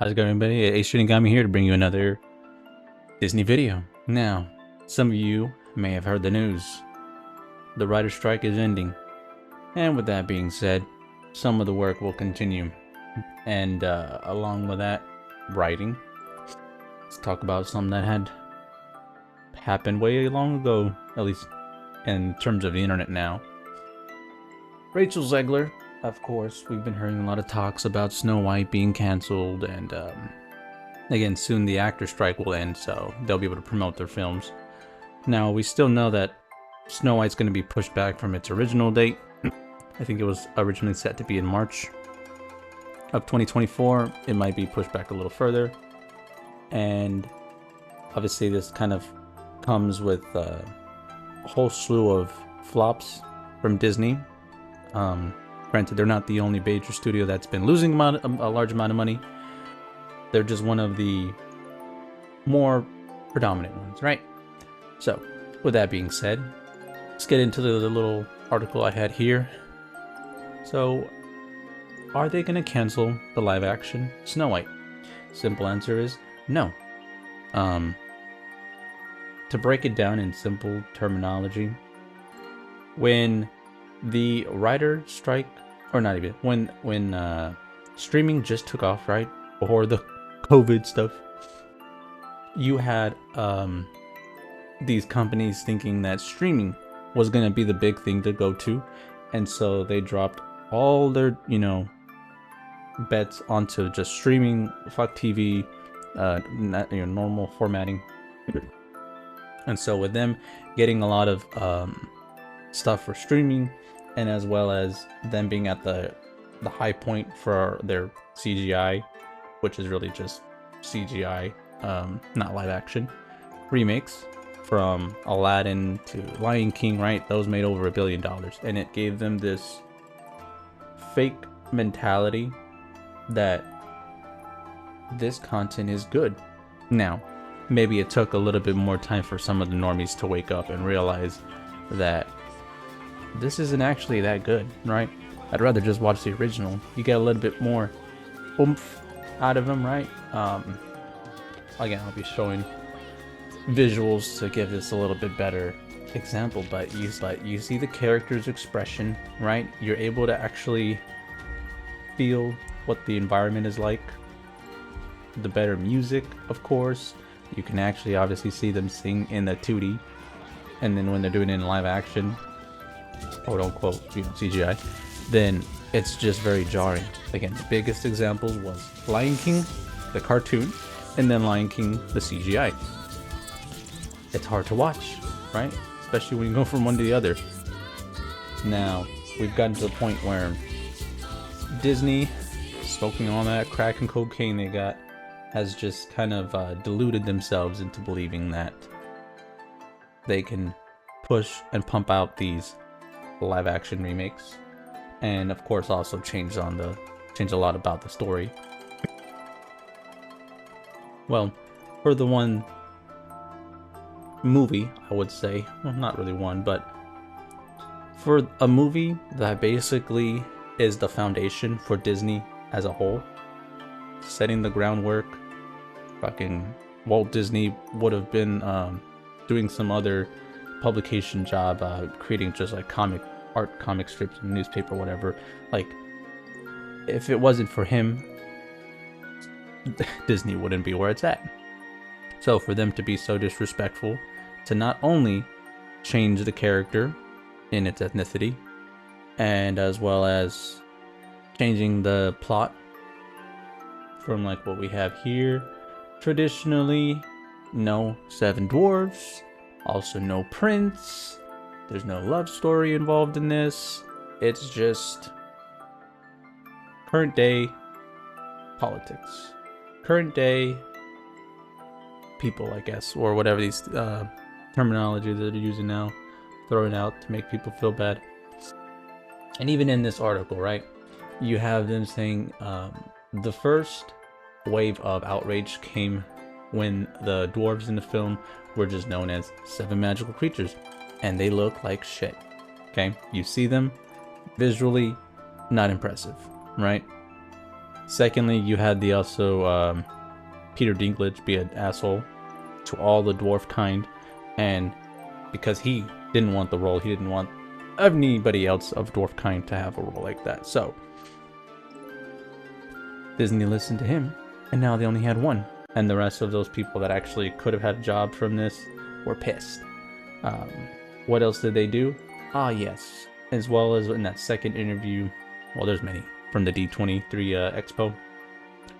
How's it going, everybody? Ace Shinigami here to bring you another Disney video. Now, some of you may have heard the news. The writer's strike is ending. And with that being said, some of the work will continue. And along with that, writing. Let's talk about something that had happened way long ago, at least in terms of the internet now. Rachel Zegler, of course, we've been hearing a lot of talks about Snow White being canceled, and again, soon the actor strike will end, so they'll be able to promote their films. Now, we still know that Snow White's going to be pushed back from its original date. I think it was originally set to be in March of 2024. It might be pushed back a little further, and obviously this kind of comes with a whole slew of flops from Disney. Granted, they're not the only major studio that's been losing a large amount of money. They're just one of the more predominant ones, right? So, with that being said, let's get into the little article I had here. So, are they going to cancel the live action Snow White? Simple answer is no. To break it down in simple terminology, when the writer strike, or not even, when streaming just took off, right, before the COVID stuff, you had these companies thinking that streaming was going to be the big thing to go to, and so they dropped all their, bets onto just streaming, fuck TV, normal formatting. And so with them getting a lot of stuff for streaming, and as well as them being at the high point for their CGI, which is really just CGI, not live action remakes, from Aladdin to Lion King, right? Those made over $1 billion, and it gave them this fake mentality that this content is good. Now, maybe it took a little bit more time for some of the normies to wake up and realize that this isn't actually that good, right? I'd rather just watch the original. You get a little bit more oomph out of them, right? Again, I'll be showing visuals to give this a little bit better example, but you see the character's expression, right? You're able to actually feel what the environment is like. The better music, of course. You can actually obviously see them sing in the 2D, and then when they're doing it in live action, quote unquote, CGI, then it's just very jarring. Again, the biggest example was Lion King, the cartoon, and then Lion King, the CGI. It's hard to watch, right? Especially when you go from one to the other. Now, we've gotten to the point where Disney, smoking all that crack and cocaine they got, has just kind of deluded themselves into believing that they can push and pump out these live action remakes, and of course also change a lot about the story. Well, for the one movie, I would say, well, not really one, but for a movie that basically is the foundation for Disney as a whole, setting the groundwork. Fucking Walt Disney would have been doing some other publication job, creating just like comic strips, newspaper, whatever. Like, if it wasn't for him, Disney wouldn't be where it's at. So for them to be so disrespectful, to not only change the character in its ethnicity, and as well as changing the plot from like what we have here, traditionally, no 7 dwarves, also no prince, there's no love story involved in this. It's just current day politics, current day people, I guess, or whatever these terminology that they're using now, throwing out to make people feel bad. And even in this article, right, you have them saying the first wave of outrage came when the dwarves in the film were just known as 7 magical creatures, and they look like shit. Okay, you see them visually, not impressive, right? Secondly, you had the also Peter Dinklage be an asshole to all the dwarf kind, and because he didn't want the role, he didn't want anybody else of dwarf kind to have a role like that. So Disney listened to him, and now they only had one. And the rest of those people that actually could have had a job from this were pissed. What else did they do? Ah, yes. As well as in that second interview, well, there's many from the D23 Expo.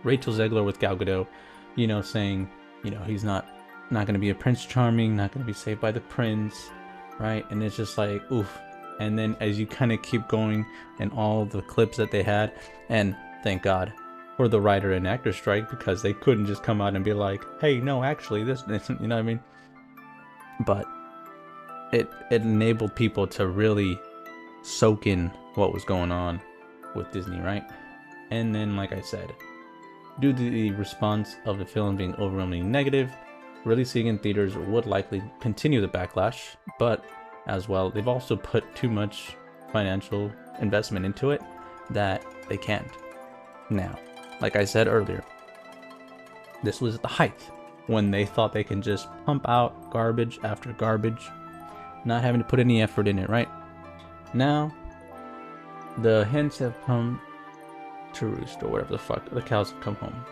Rachel Zegler with Gal Gadot, you know, saying, you know, he's not going to be a Prince Charming, not going to be saved by the prince, right? And it's just like, oof. And then as you kind of keep going and all the clips that they had, and thank God for the writer and actor strike, because they couldn't just come out and be like, hey, no, actually this, you know what I mean? But it enabled people to really soak in what was going on with Disney, right? And then, like I said, due to the response of the film being overwhelmingly negative, releasing in theaters would likely continue the backlash, but as well, they've also put too much financial investment into it that they can't. Now, like I said earlier, this was at the height when they thought they can just pump out garbage after garbage, not having to put any effort in it, right? Now, the hens have come to roost, or whatever the fuck, the cows have come home.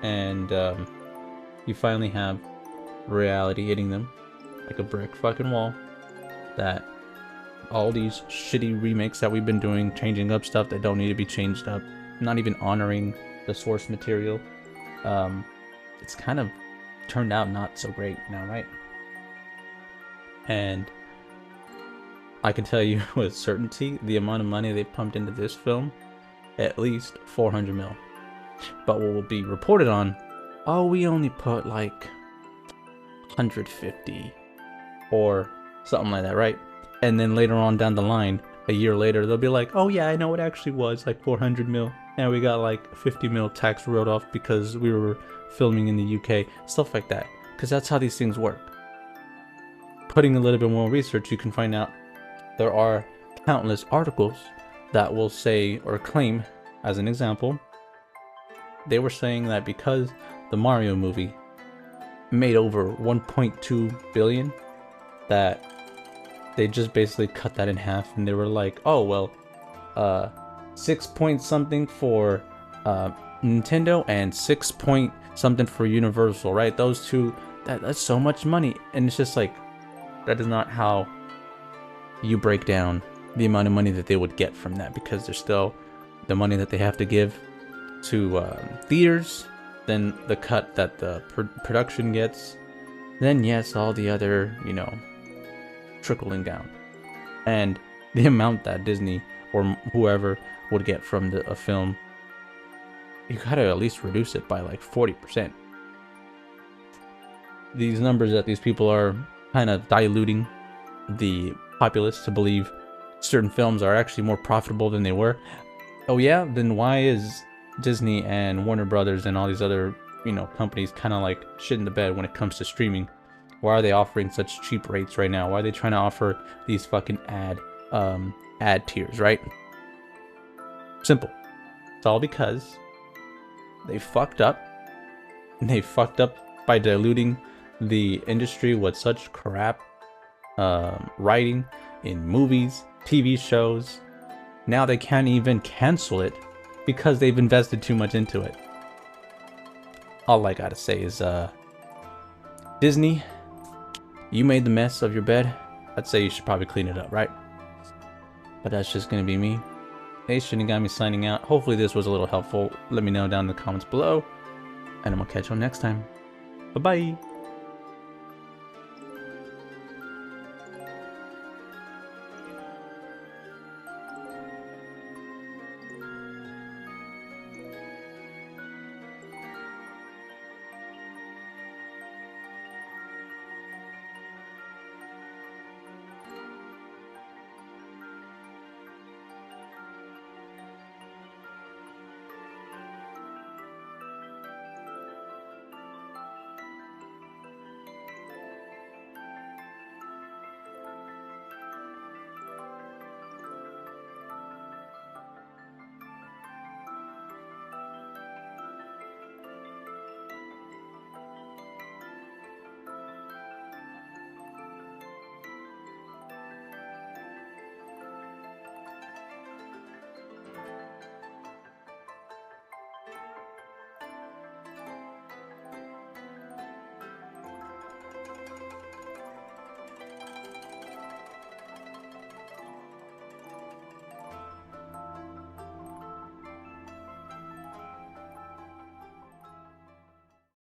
And you finally have reality hitting them like a brick fucking wall, that all these shitty remakes that we've been doing, changing up stuff that don't need to be changed up, not even honoring the source material, it's kind of turned out not so great now, right? And I can tell you with certainty the amount of money they pumped into this film, at least 400 mil. But what will be reported on, oh, we only put like 150 or something like that, right? And then later on down the line, a year later, they'll be like, oh yeah, I know it actually was like 400 mil. And we got like 50 mil tax wrote off because we were filming in the UK, stuff like that. Because that's how these things work. Putting a little bit more research, you can find out there are countless articles that will say or claim, as an example, they were saying that because the Mario movie made over 1.2 billion, that they just basically cut that in half, and they were like, oh well, 6 point something for Nintendo and 6 point something for Universal, right? Those two, that's so much money. And it's just like, that is not how you break down the amount of money that they would get from that, because there's still the money that they have to give to theaters, then the cut that the production gets, then yes, all the other, you know, trickling down. And the amount that Disney or whoever would get from a film, you gotta at least reduce it by like 40%. These numbers that these people are kind of diluting the populace to believe certain films are actually more profitable than they were. Oh yeah, then why is Disney and Warner Brothers and all these other, you know, companies kind of like shit in the bed when it comes to streaming? Why are they offering such cheap rates right now? Why are they trying to offer these fucking ad tiers, right? Simple. It's all because they fucked up. They fucked up by diluting the industry with such crap writing in movies, TV shows. Now they can't even cancel it because they've invested too much into it. All I gotta say is, Disney, you made the mess of your bed. I'd say you should probably clean it up, right? But that's just gonna be me. Hey, Shinigami signing out. Hopefully this was a little helpful. Let me know down in the comments below, and I'm gonna catch you next time. Bye-bye.